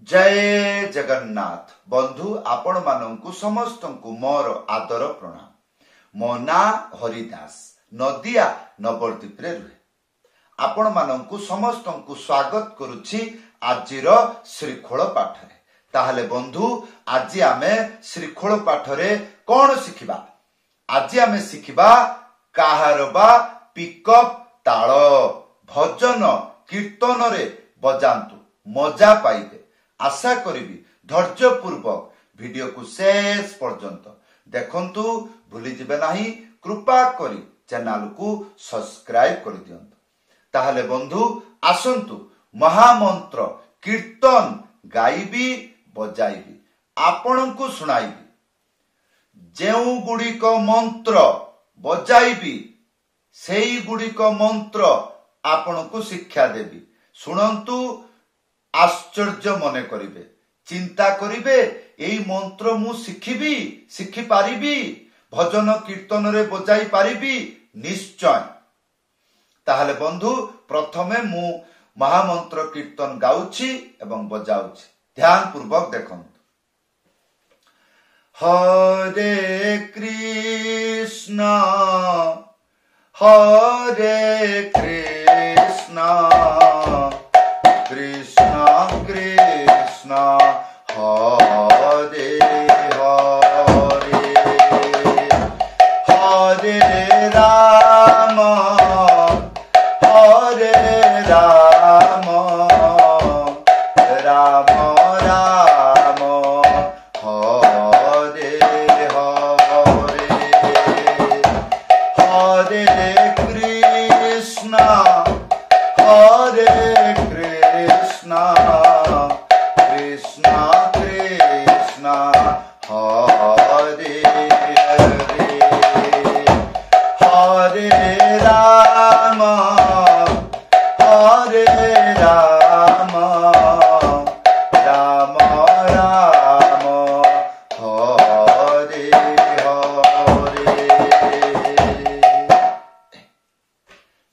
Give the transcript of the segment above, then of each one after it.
जय जगन्नाथ बंधु आपण मानंकु समस्तंकु मोर आदर प्रणाम। मो ना हरिदास नदिया नवद्वीप रे रुहे। आपण मानंकु समस्तंकु स्वागत करुछि आजिर श्रीखोल पाठरे। ताहले बंधु आज आमे श्रीखोल पाठरे कोन शिखिबा? आज आमे शिखिबा काहार बा पिकअप ताल भजन कीर्तन रे बजांतु मजा पाइबे। आशा करी धैर्य पूर्वक वीडियो को शेष पर्यंत देखंतु भूली जिबे नाही। कृपा करी चैनल को सब्सक्राइब कर दियंतु। ताहले बंधु आसंतु महामंत्र कीर्तन गाइबी बजाइबी आपण को सुनाइबी। जेउ गुड़िक मंत्र बजाइबी सेई गुड़िक मंत्र आपण को शिक्षा देबी। सुनंतु आश्चर्य मने करिवे, चिंता करिवे एई मंत्र मु शिखिबी शिखि पारिबी भजन कीर्तन रे बजाई पारिबी निश्चय। ताहले बंधु प्रथमे मु महामंत्र कीर्तन गाउछि एवं बजाउछि। ध्यान पूर्वक देखंतु। हरे कृष्णा कृष्णा कृष्णा हरे हरे हरे राम राम राम हरे हरे हरे कृष्णा कृष्णा कृष्णा हरे हरे हरे राम राम राम हरे हरे।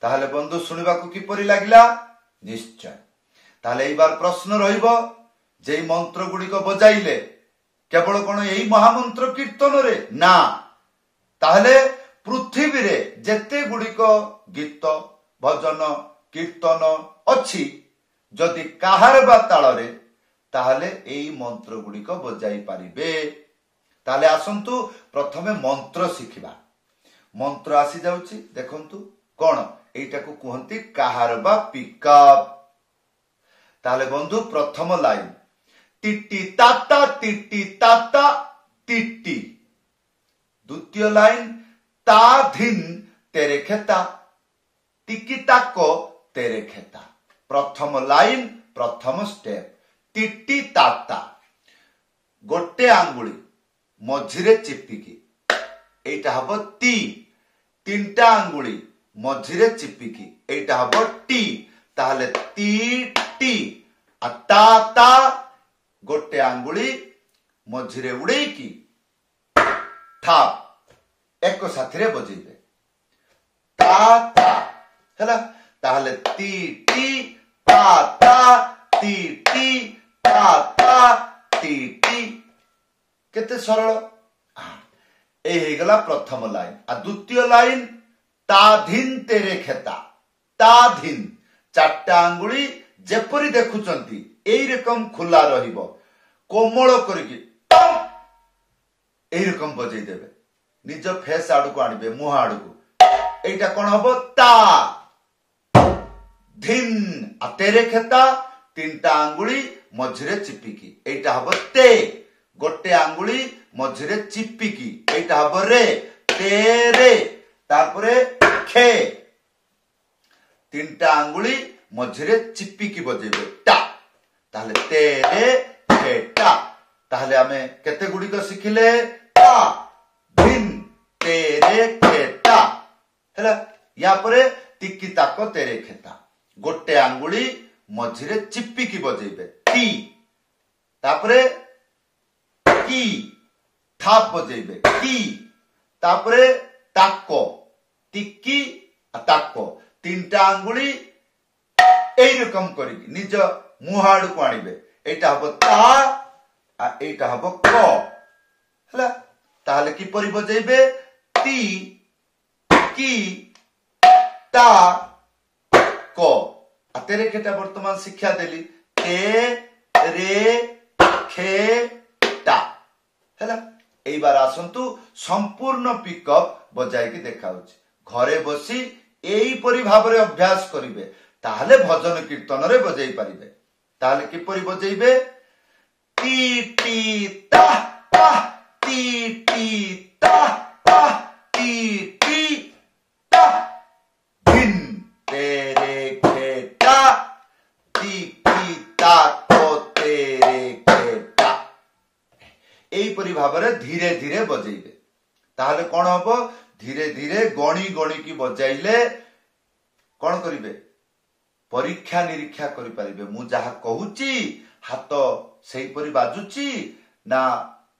ताहले बंधु सुनिबा को किपरि लागिला? निश्चय। ताहले एई बार प्रश्न रहिबो जे मंत्र गुड़िक बजाइले केवल कोन एई महामंत्र कीर्तन रे ना, ताहले पृथ्वी रे जेते गुड़िक गीत भजन कीर्तन अछि जदि काहार बा ताल रे ताहले एई मंत्र गुड़िक बजाई पारिबे। ताहले आसंतु प्रथमे मंत्र शिखिबा। मंत्र आसी जाउछि देखंतु कोन एटा को कहंती काहार बा पिकअप। ताहले बंधु प्रथम लाइन टिट्टी ताता टिट्टी। द्वितीय लाइन ता धिन तेरे खेता टिकी ताको तेरे खेता। प्रथम लाइन प्रथम स्टेप टिट्टी ताता गोटे आंगुली मझिरे चिपिकी एटा हबो टी। तीनटा आंगुली मझिरे चिपिकी एटा हबो टी। ताहले टी टी ता ता गोटे आंगुली मझिरे उड़ेकी थाप एक साथी रे बजेइबे ता ता हैला। ताहले टी टी ता ता टी टी ता ता टी टी। केते सरल। ए हे गला प्रथम लाइन। आ द्वितीय लाइन ता धिन तेरे खेता। ता धिन चारटा आंगुली जेपरि देखुचंती एई रकम खुला रहिबो कोमल करिकी एई रकम बजै देबे। निज फेस आडू को आनिबे मुह आडू को। एटा कोन हबो ता धिन। आ तेरे खेता तीनटा आंगुली मझिरे चिपिकी एटा हबो ते। गोटे आंगुली मझिरे चिपिकी एटा हबो रे तेरे। तारपरे खे तीनटा आंगुली मझिरे चिपिकी बजेबे टा। ताहले तेरे खेटा। ताहले आमे केते गुडी को सिखिले ता धिन तेरे खेता हैला। या परे टिकी ताको तेरे खेता गोटे आंगुली मझिरे चिपिकी बजेबे टी। तापरे की थाप बजेबे की। तापरे ताको टिकी ताको तीनटा आंगुली एई रकम करी निज मुह आडू को आनिबे एटा हबो ता आ एटा हबो क हला ताहले किपरि बजेइबे ती की ता क तेरे केटा वर्तमान शिक्षा देली ते रे खे ता हला एई बार आसंतु संपूर्ण पिकअप बजाई की देखाउछि घरे बसी एई परि भाबरे अभ्यास करिवे ताहले भजन कीर्तन रे बजाई परिबे ताहले किपरि बजेइबे टी टी ता ता टी टी ता ता टी टी ता धिन तेरे खेता टी टी ता को तेरे खेता एई परि भाबरे धीरे धीरे बजेइबे ताहले कोन हबो धीरे धीरे गणी गणी की बजाइले कोन करिवे परीक्षा निरीक्षा करि परिबे मु जहा कहूची हाथ सेही परि बाजुची ना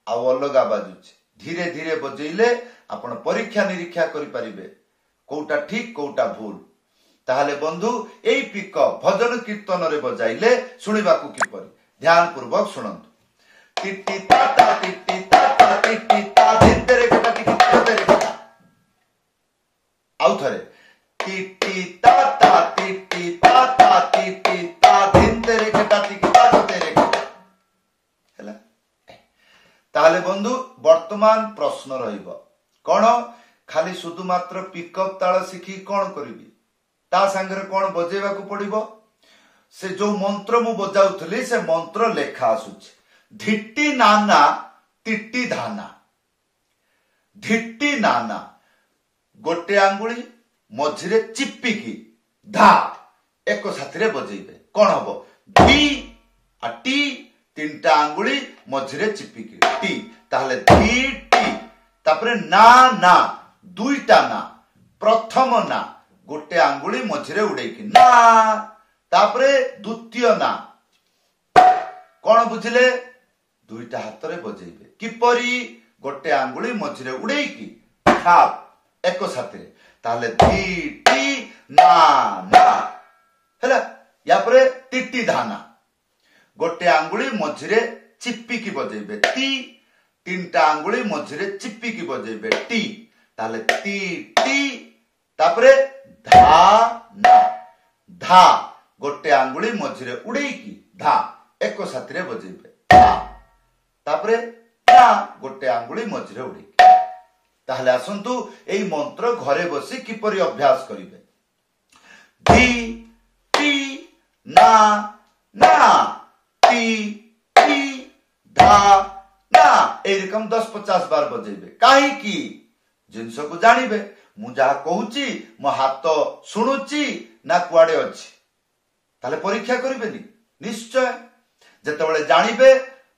आ अलगा बाजुची धीरे धीरे बजेइले आपण परीक्षा निरीक्षा करि परिबे कोउटा ठीक कोउटा भूल ताहले बंधु एई पिकअप भजन कीर्तन रे बजाइले सुनिबाकू किपरि ध्यान पूर्वक सुनंतु टिट्टी ताता टिट्टी ताता टिट्टी ता धिंतेरे केटा टिट्टी तेरे केटा आउ थरे टिट्टी ताता टिट्टी ताता टिट्टी ता धिंतेरे केटा टिट्टी ता तेरे केटा हैला ताहले बंधु वर्तमान प्रश्न रहिबो कोन खाली शुद्ध मात्र पिकअप ताळ सिखी कोन करिवि ता संगे कोन बजेबा को पड़िबो से जो मंत्र मु बजाउथली से मंत्र लेखा आसुछि धिट्टी नाना टिट्टी धाना धिट्टी नाना गोटे आंगुली मझिरे चिप्पिकी धा एको साथी रे बजेइबे कोन हबो धी आ टी तीनटा आंगुली मझिरे चिप्पिकी टी ताहले धी टी तापरे ना ना दुईटा ना प्रथम ना गोटे आंगुली मझिरे उडेकी ना तापरे द्वितीय ना कोन बुझिले दुईटा हाथ रे बजेइबे किपरि गोटे आंगुली मझिरे उडेकी थाप एको साथी रे ताहले धी टी ना ना हैला या परे टिट्टी धाना गोटे आंगुली मझिरे चिप्पिकी बजेइबे ती तीनटा आंगुली मझिरे चिप्पिकी बजेइबे टी ताहले टी टी तापरे धा ना धा गोटे आंगुली मझिरे उडेकी धा एको साथी रे बजेइबे धा तापरे ना गोटे आंगुली मझिरे उडेकी ताहले आसंतु एई मंत्र घरे बसी किपरि अभ्यास करिवे धी टी ना ना टी टी धा ना ए रकम 10-50 बार बजेइबे काहे की जिंस को जानिबे मु जहा कहूची मो हाथ सुनुची ना कुआडे अछि ताले परीक्षा करिबेनी निश्चय जेतेबेले जानिबे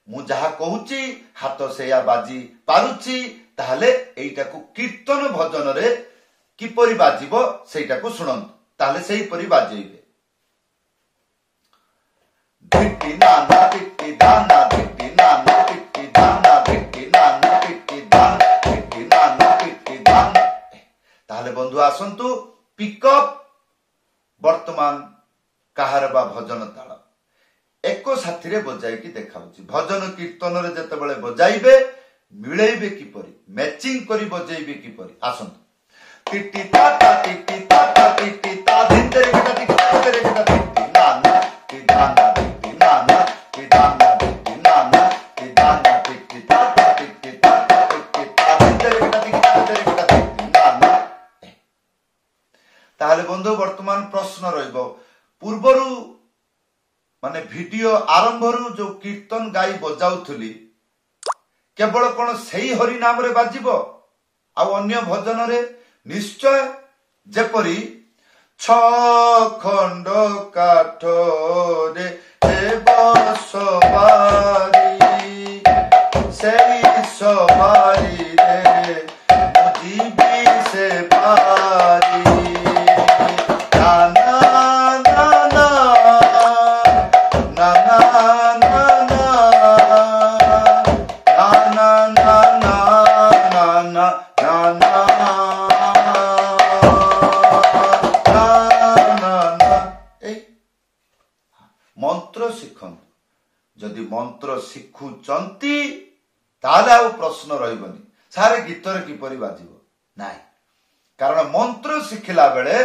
मु जहा कहूची हाथ सेया बाजी पारुची ताहले एइटा को कीर्तन भजन रे किपरि बाजिबो सेइटा को सुनंतु ताहले सेही परि बाजेइबे धिट्टी नाना टिट्टी धाना धिट्टी नाना टिट्टी धाना धिट्टी नाना टिट्टी धाना धिट्टी नाना टिट्टी धाना ताहले बंधु आसंतु पिकअप वर्तमान काहार बा भजन ताळ एको साथी रे बजाई की देखाउची भजन कीर्तन रे जेतेबेले बजाइबे मिलेइबे किपरि मैचिंग करी बजेइबे किपरि आसंतु टिट्टी ताता टिट्टी ताता टिट्टी ता धिंतेरे केटा टिट्टी तेरे केटा टिट्टी नाना टी धाना टिट्टी नाना टी धाना टिट्टी नाना टी धाना टिट्टी ताता टिट्टी ताता टिट्टी ता धिंतेरे केटा टिट्टी तेरे केटा टिट्टी नाना ताहले बंधु वर्तमान प्रश्न रहिबो पूर्वरु माने वीडियो आरंभरु जो कीर्तन गाई बजाउथली केवल कोन सेही हरि नाम रे बाजिबो आ अन्य भजन रे निश्चय जेपरी छ खंड काठ रे सवारी सेही सवारी रे मुजीबी से पारी नाना नाना मंत्र शिखु जदि मंत्र शिखुचंती ताले आउ प्रश्न रहिबनी सारे गीतर किपरि बाजिबो नाइ कारण मंत्र शिखिला बेले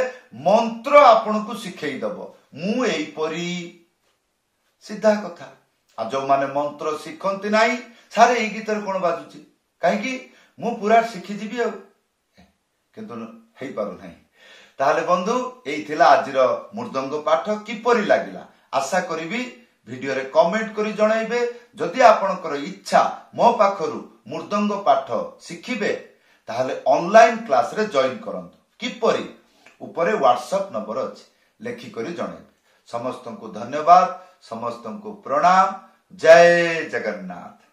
मंत्र आपन को शिखई दबो मु एइपरि सीधा कथा आ जो माने मंत्र शिखंती नाही सारे ए गीतर कोन बाजुची काहे कि मु पूरा शिखि दिबी आ किंतु हेई पारु नाही ताले बंधु एई थिला आजिर मृदंग पाठ किपरि लागिला आशा करिबी वीडियो रे कमेंट करी जणाइबे जदि आपनकर इच्छा मो पाखरु मृदंग पाठ शिखिबे ताले ऑनलाइन क्लास रे जॉइन करंतु किपरि ऊपरे व्हाट्सएप नंबर अछि लेखि करी जणाइबे समस्त को धन्यवाद समस्त को प्रणाम जय जगन्नाथ।